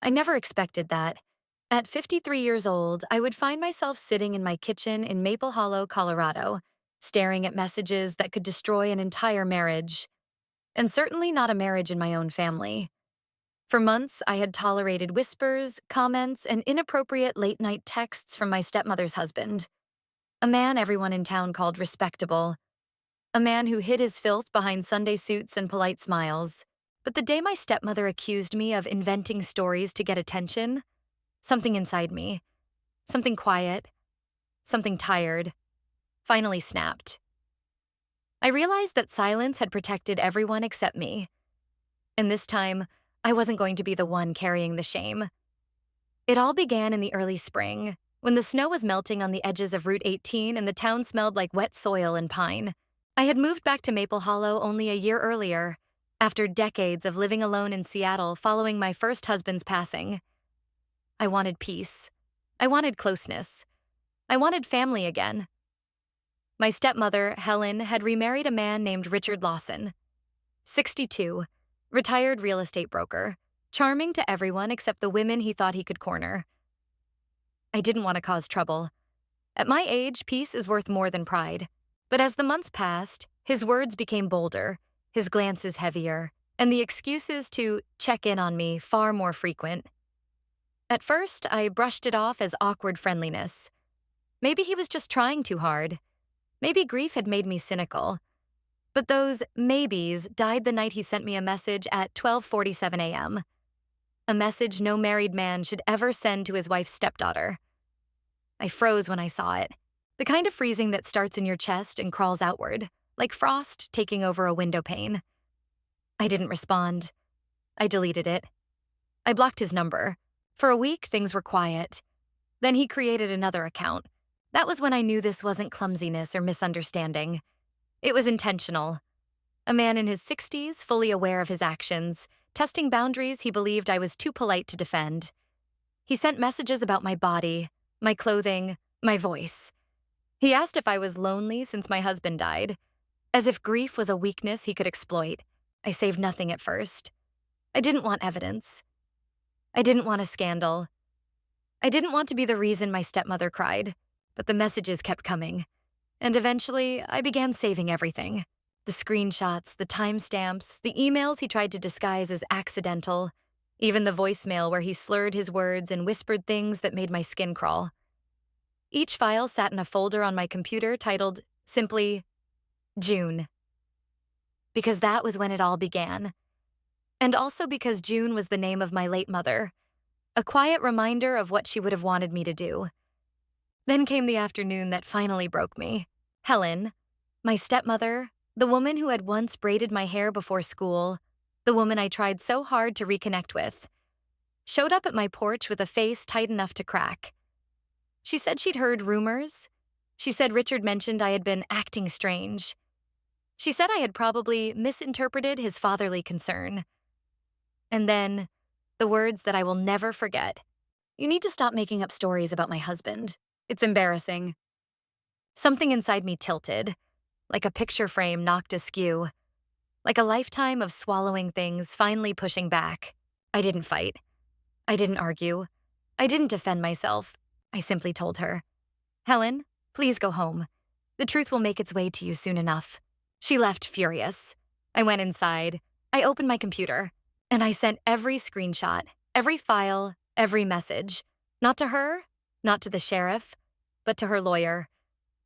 I never expected that. At 53 years old, I would find myself sitting in my kitchen in Maple Hollow, Colorado, staring at messages that could destroy an entire marriage, and certainly not a marriage in my own family. For months, I had tolerated whispers, comments, and inappropriate late-night texts from my stepmother's husband, a man everyone in town called respectable, a man who hid his filth behind Sunday suits and polite smiles. But the day my stepmother accused me of inventing stories to get attention, something inside me, something quiet, something tired, finally snapped. I realized that silence had protected everyone except me, and this time, I wasn't going to be the one carrying the shame. It all began in the early spring, when the snow was melting on the edges of Route 18 and the town smelled like wet soil and pine. I had moved back to Maple Hollow only a year earlier, after decades of living alone in Seattle following my first husband's passing. I wanted peace. I wanted closeness. I wanted family again. My stepmother, Helen, had remarried a man named Richard Lawson, 62, retired real estate broker, charming to everyone except the women he thought he could corner. I didn't want to cause trouble. At my age, peace is worth more than pride. But as the months passed, his words became bolder, his glances heavier, and the excuses to check in on me far more frequent. At first, I brushed it off as awkward friendliness. Maybe he was just trying too hard. Maybe grief had made me cynical. But those maybes died the night he sent me a message at 12:47 a.m. A message no married man should ever send to his wife's stepdaughter. I froze when I saw it. The kind of freezing that starts in your chest and crawls outward, like frost taking over a window pane. I didn't respond. I deleted it. I blocked his number. For a week, things were quiet. Then he created another account. That was when I knew this wasn't clumsiness or misunderstanding. It was intentional. A man in his 60s, fully aware of his actions, testing boundaries he believed I was too polite to defend. He sent messages about my body, my clothing, my voice. He asked if I was lonely since my husband died, as if grief was a weakness he could exploit. I saved nothing at first. I didn't want evidence. I didn't want a scandal. I didn't want to be the reason my stepmother cried, but the messages kept coming. And eventually, I began saving everything. The screenshots, the timestamps, the emails he tried to disguise as accidental, even the voicemail where he slurred his words and whispered things that made my skin crawl. Each file sat in a folder on my computer titled, simply, June. Because that was when it all began. And also because June was the name of my late mother, a quiet reminder of what she would have wanted me to do. Then came the afternoon that finally broke me. Helen, my stepmother, the woman who had once braided my hair before school, the woman I tried so hard to reconnect with, showed up at my porch with a face tight enough to crack. She said she'd heard rumors. She said Richard mentioned I had been acting strange. She said I had probably misinterpreted his fatherly concern. And then, the words that I will never forget. You need to stop making up stories about my husband. It's embarrassing. Something inside me tilted, like a picture frame knocked askew, like a lifetime of swallowing things finally pushing back. I didn't fight. I didn't argue. I didn't defend myself. I simply told her, Helen, please go home. The truth will make its way to you soon enough. She left furious. I went inside. I opened my computer, and I sent every screenshot, every file, every message. Not to her, not to the sheriff, but to her lawyer,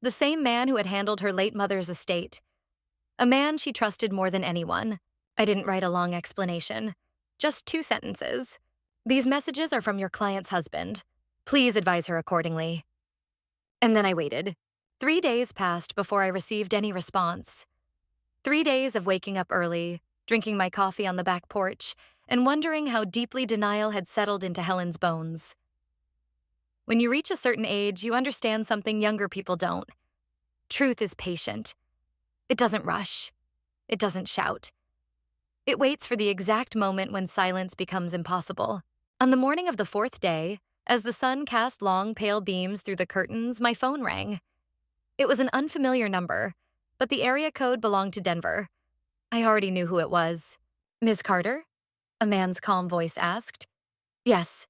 the same man who had handled her late mother's estate. A man she trusted more than anyone. I didn't write a long explanation, just 2 sentences. These messages are from your client's husband. Please advise her accordingly. And then I waited. 3 days passed before I received any response. 3 days of waking up early, drinking my coffee on the back porch, and wondering how deeply denial had settled into Helen's bones. When you reach a certain age, you understand something younger people don't. Truth is patient. It doesn't rush. It doesn't shout. It waits for the exact moment when silence becomes impossible. On the morning of the 4th day, as the sun cast long, pale beams through the curtains, my phone rang. It was an unfamiliar number, but the area code belonged to Denver. I already knew who it was. Ms. Carter? A man's calm voice asked. Yes,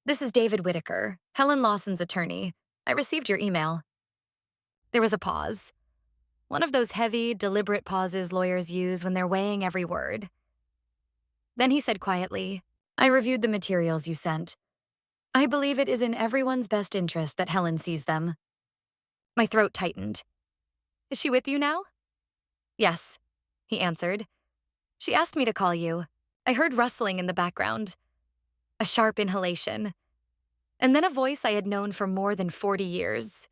this is David Whitaker, Helen Lawson's attorney. I received your email. There was a pause. One of those heavy, deliberate pauses lawyers use when they're weighing every word. Then he said quietly, I reviewed the materials you sent. I believe it is in everyone's best interest that Helen sees them. My throat tightened. Is she with you now? Yes, he answered. She asked me to call you. I heard rustling in the background, a sharp inhalation, and then a voice I had known for more than 40 years.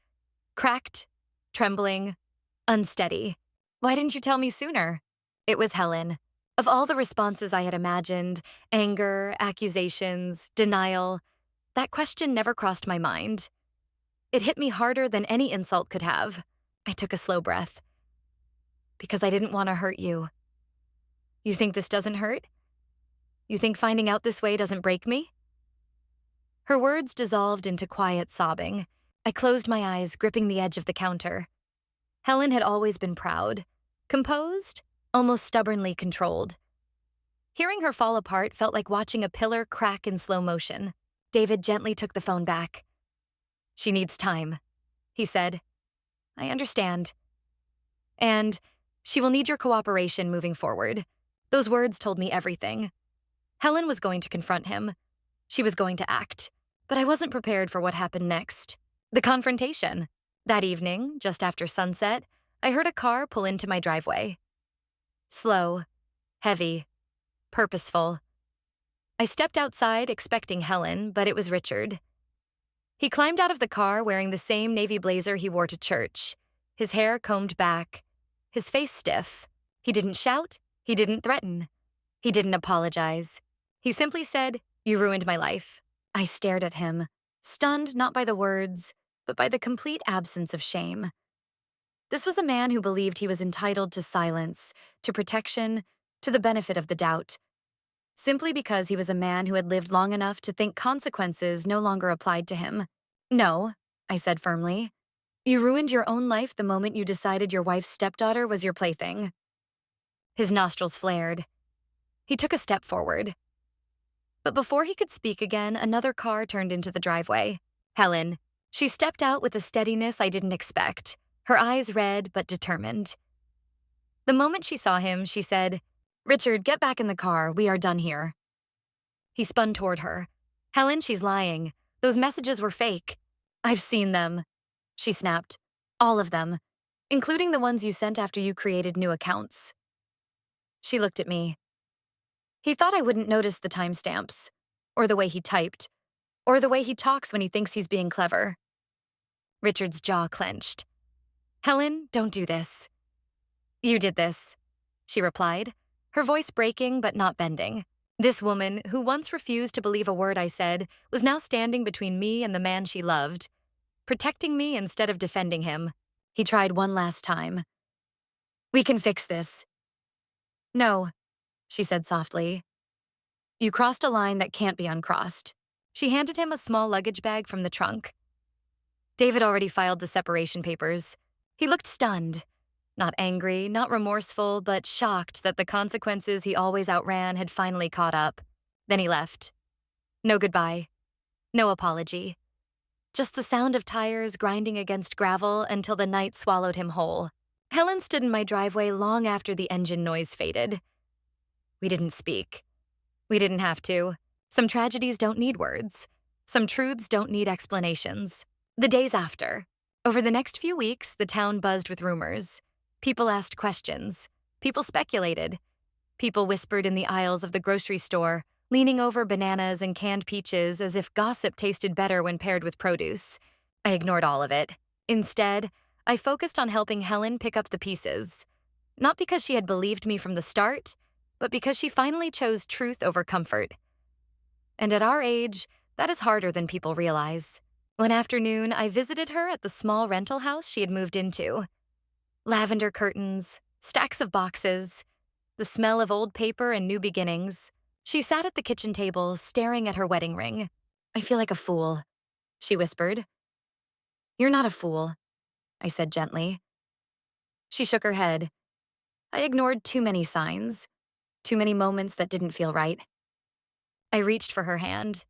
Cracked, trembling, unsteady. Why didn't you tell me sooner? It was Helen. Of all the responses I had imagined, anger, accusations, denial, that question never crossed my mind. It hit me harder than any insult could have. I took a slow breath. Because I didn't want to hurt you. You think this doesn't hurt? You think finding out this way doesn't break me? Her words dissolved into quiet sobbing. I closed my eyes, gripping the edge of the counter. Helen had always been proud, composed, almost stubbornly controlled. Hearing her fall apart felt like watching a pillar crack in slow motion. David gently took the phone back. She needs time, he said. I understand. And she will need your cooperation moving forward. Those words told me everything. Helen was going to confront him. She was going to act. But I wasn't prepared for what happened next. The confrontation. That evening, just after sunset, I heard a car pull into my driveway. Slow, heavy, purposeful. I stepped outside expecting Helen, but it was Richard. He climbed out of the car wearing the same navy blazer he wore to church, his hair combed back, his face stiff. He didn't shout, he didn't threaten. He didn't apologize. He simply said, You ruined my life. I stared at him, stunned not by the words, but by the complete absence of shame. This was a man who believed he was entitled to silence, to protection, to the benefit of the doubt, simply because he was a man who had lived long enough to think consequences no longer applied to him. No, I said firmly. You ruined your own life the moment you decided your wife's stepdaughter was your plaything. His nostrils flared. He took a step forward. But before he could speak again, another car turned into the driveway. Helen. She stepped out with a steadiness I didn't expect, her eyes red but determined. The moment she saw him, she said, Richard, get back in the car. We are done here. He spun toward her. Helen, she's lying. Those messages were fake. I've seen them, she snapped. All of them, including the ones you sent after you created new accounts. She looked at me. He thought I wouldn't notice the timestamps, or the way he typed, or the way he talks when he thinks he's being clever. Richard's jaw clenched. Helen, don't do this. You did this, she replied, her voice breaking but not bending. This woman, who once refused to believe a word I said, was now standing between me and the man she loved, protecting me instead of defending him. He tried one last time. We can fix this. No, she said softly. You crossed a line that can't be uncrossed. She handed him a small luggage bag from the trunk. David already filed the separation papers. He looked stunned. Not angry, not remorseful, but shocked that the consequences he always outran had finally caught up. Then he left. No goodbye. No apology. Just the sound of tires grinding against gravel until the night swallowed him whole. Helen stood in my driveway long after the engine noise faded. We didn't speak. We didn't have to. Some tragedies don't need words. Some truths don't need explanations. The days after. Over the next few weeks, the town buzzed with rumors. People asked questions. People speculated. People whispered in the aisles of the grocery store, leaning over bananas and canned peaches as if gossip tasted better when paired with produce. I ignored all of it. Instead, I focused on helping Helen pick up the pieces. Not because she had believed me from the start, but because she finally chose truth over comfort. And at our age, that is harder than people realize. One afternoon, I visited her at the small rental house she had moved into. Lavender curtains, stacks of boxes, the smell of old paper and new beginnings. She sat at the kitchen table, staring at her wedding ring. I feel like a fool, she whispered. You're not a fool, I said gently. She shook her head. I ignored too many signs, too many moments that didn't feel right. I reached for her hand.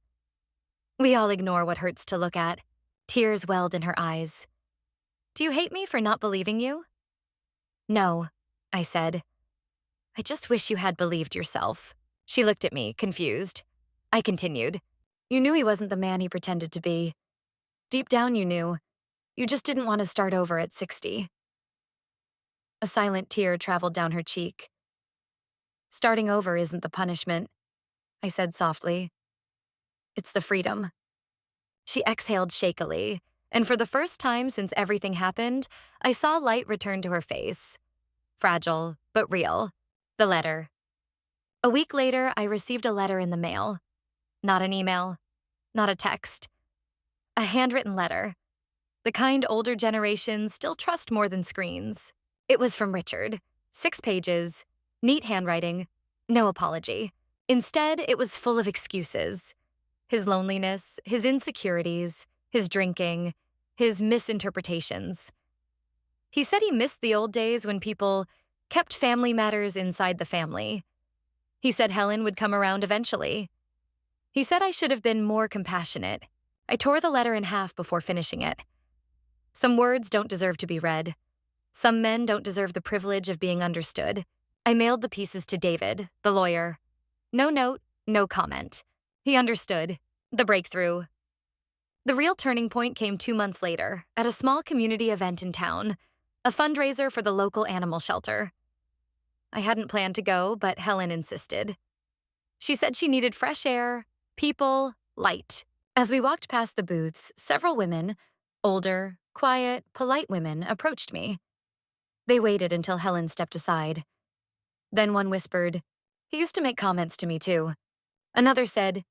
We all ignore what hurts to look at. Tears welled in her eyes. Do you hate me for not believing you? No, I said. I just wish you had believed yourself. She looked at me, confused. I continued. You knew he wasn't the man he pretended to be. Deep down you knew. You just didn't want to start over at 60. A silent tear traveled down her cheek. Starting over isn't the punishment, I said softly. It's the freedom. She exhaled shakily, and for the first time since everything happened, I saw light return to her face. Fragile, but real. The letter. A week later, I received a letter in the mail. Not an email, not a text. A handwritten letter. The kind older generations still trust more than screens. It was from Richard. 6 pages, neat handwriting, no apology. Instead, it was full of excuses. His loneliness, his insecurities, his drinking, his misinterpretations. He said he missed the old days when people kept family matters inside the family. He said Helen would come around eventually. He said I should have been more compassionate. I tore the letter in half before finishing it. Some words don't deserve to be read. Some men don't deserve the privilege of being understood. I mailed the pieces to David, the lawyer. No note, no comment. He understood. The breakthrough. The real turning point came 2 months later, at a small community event in town, a fundraiser for the local animal shelter. I hadn't planned to go, but Helen insisted. She said she needed fresh air, people, light. As we walked past the booths, several women, older, quiet, polite women, approached me. They waited until Helen stepped aside. Then one whispered, "He used to make comments to me too." Another said,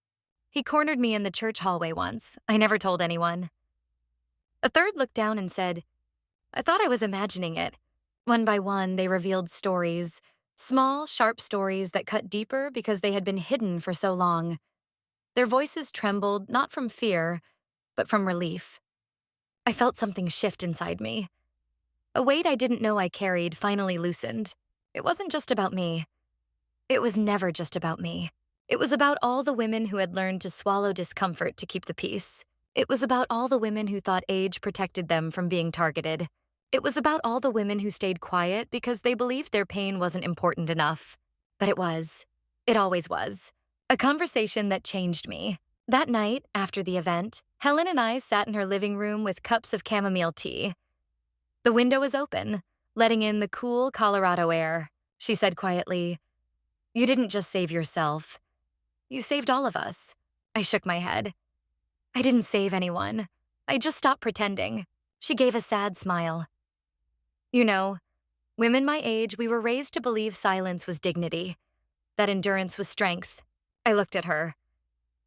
"He cornered me in the church hallway once. I never told anyone." A third looked down and said, "I thought I was imagining it." One by one, they revealed stories, small, sharp stories that cut deeper because they had been hidden for so long. Their voices trembled not from fear, but from relief. I felt something shift inside me. A weight I didn't know I carried finally loosened. It wasn't just about me. It was never just about me. It was about all the women who had learned to swallow discomfort to keep the peace. It was about all the women who thought age protected them from being targeted. It was about all the women who stayed quiet because they believed their pain wasn't important enough. But it was. It always was. A conversation that changed me. That night, after the event, Helen and I sat in her living room with cups of chamomile tea. The window was open, letting in the cool Colorado air. She said quietly, "You didn't just save yourself. You saved all of us." I shook my head. "I didn't save anyone. I just stopped pretending." She gave a sad smile. "You know, women my age, we were raised to believe silence was dignity, that endurance was strength." I looked at her.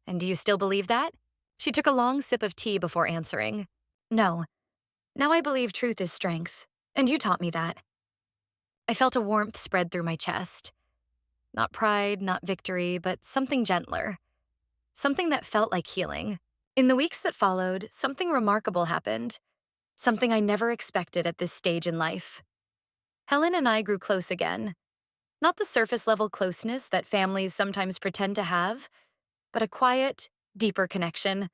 "And do you still believe that?" She took a long sip of tea before answering. "No. Now I believe truth is strength, and you taught me that." I felt a warmth spread through my chest. Not pride, not victory, but something gentler. Something that felt like healing. In the weeks that followed, something remarkable happened. Something I never expected at this stage in life. Helen and I grew close again. Not the surface-level closeness that families sometimes pretend to have, but a quiet, deeper connection.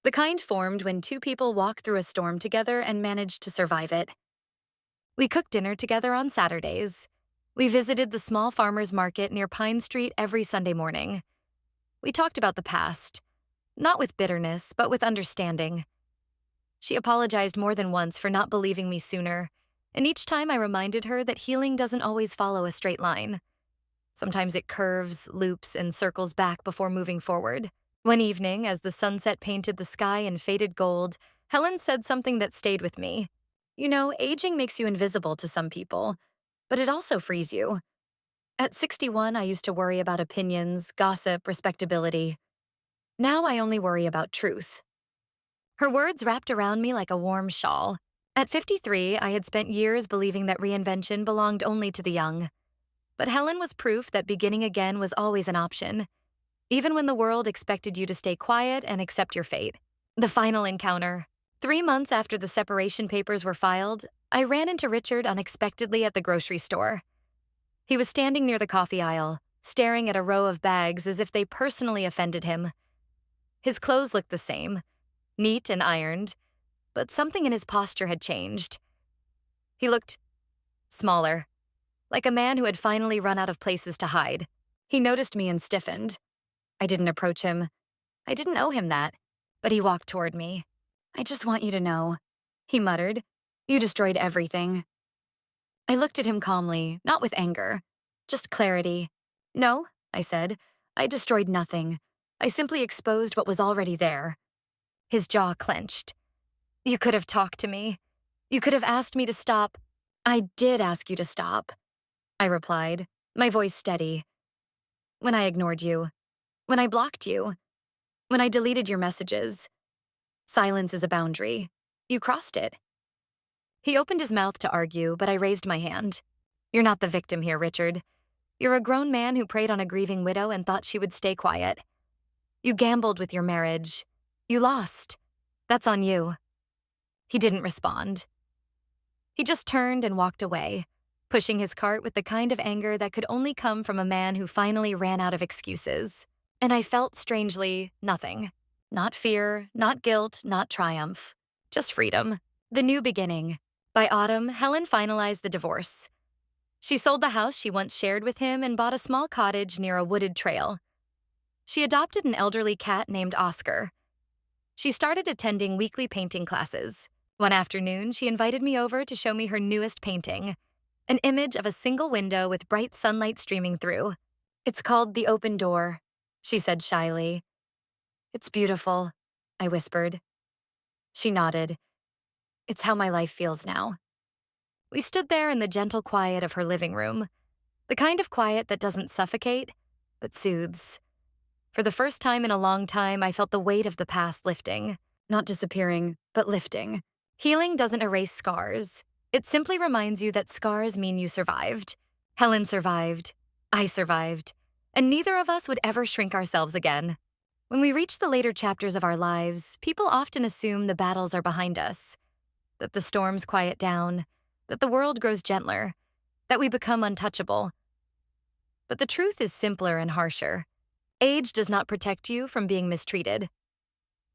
The kind formed when 2 people walk through a storm together and manage to survive it. We cooked dinner together on Saturdays. We visited the small farmers market near Pine Street every Sunday morning. We talked about the past, not with bitterness, but with understanding. She apologized more than once for not believing me sooner, and each time I reminded her that healing doesn't always follow a straight line. Sometimes it curves, loops, and circles back before moving forward. One evening, as the sunset painted the sky in faded gold, Helen said something that stayed with me. "You know, aging makes you invisible to some people, but it also frees you." At 61, I used to worry about opinions, gossip, respectability. Now I only worry about truth. Her words wrapped around me like a warm shawl. At 53, I had spent years believing that reinvention belonged only to the young. But Helen was proof that beginning again was always an option, even when the world expected you to stay quiet and accept your fate. The final encounter. 3 months after the separation papers were filed, I ran into Richard unexpectedly at the grocery store. He was standing near the coffee aisle, staring at a row of bags as if they personally offended him. His clothes looked the same, neat and ironed, but something in his posture had changed. He looked smaller, like a man who had finally run out of places to hide. He noticed me and stiffened. I didn't approach him. I didn't owe him that, but he walked toward me. "I just want you to know," he muttered. "You destroyed everything." I looked at him calmly, not with anger, just clarity. "No," I said, "I destroyed nothing. I simply exposed what was already there." His jaw clenched. "You could have talked to me. You could have asked me to stop." "I did ask you to stop," I replied, my voice steady. "When I ignored you. When I blocked you. When I deleted your messages. Silence is a boundary. You crossed it." He opened his mouth to argue, but I raised my hand. "You're not the victim here, Richard. You're a grown man who preyed on a grieving widow and thought she would stay quiet. You gambled with your marriage. You lost. That's on you." He didn't respond. He just turned and walked away, pushing his cart with the kind of anger that could only come from a man who finally ran out of excuses. And I felt, strangely, nothing. Not fear, not guilt, not triumph. Just freedom. The new beginning. By autumn, Helen finalized the divorce. She sold the house she once shared with him and bought a small cottage near a wooded trail. She adopted an elderly cat named Oscar. She started attending weekly painting classes. One afternoon, she invited me over to show me her newest painting, an image of a single window with bright sunlight streaming through. "It's called The Open Door," she said shyly. "It's beautiful," I whispered. She nodded. "It's how my life feels now." We stood there in the gentle quiet of her living room, the kind of quiet that doesn't suffocate, but soothes. For the first time in a long time, I felt the weight of the past lifting. Not disappearing, but lifting. Healing doesn't erase scars. It simply reminds you that scars mean you survived. Helen survived. I survived. And neither of us would ever shrink ourselves again. When we reach the later chapters of our lives, people often assume the battles are behind us, that the storms quiet down, that the world grows gentler, that we become untouchable. But the truth is simpler and harsher. Age does not protect you from being mistreated,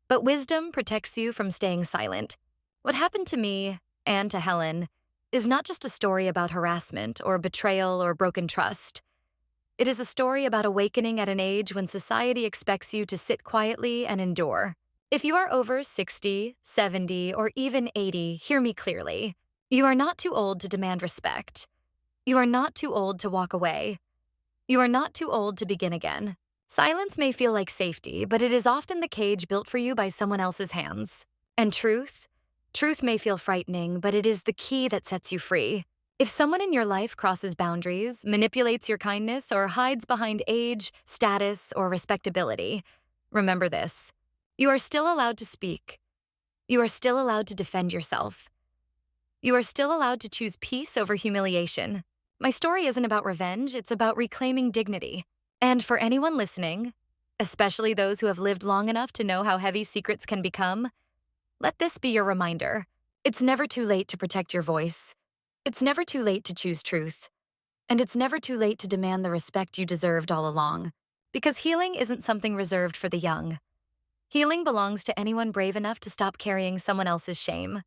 but wisdom protects you from staying silent. What happened to me, and to Helen, is not just a story about harassment or betrayal or broken trust. It is a story about awakening at an age when society expects you to sit quietly and endure. If you are over 60, 70, or even 80, hear me clearly. You are not too old to demand respect. You are not too old to walk away. You are not too old to begin again. Silence may feel like safety, but it is often the cage built for you by someone else's hands. And truth may feel frightening, but it is the key that sets you free. If someone in your life crosses boundaries, manipulates your kindness, or hides behind age, status, or respectability, remember this. You are still allowed to speak. You are still allowed to defend yourself. You are still allowed to choose peace over humiliation. My story isn't about revenge, it's about reclaiming dignity. And for anyone listening, especially those who have lived long enough to know how heavy secrets can become, let this be your reminder. It's never too late to protect your voice. It's never too late to choose truth. And it's never too late to demand the respect you deserved all along. Because healing isn't something reserved for the young. Healing belongs to anyone brave enough to stop carrying someone else's shame.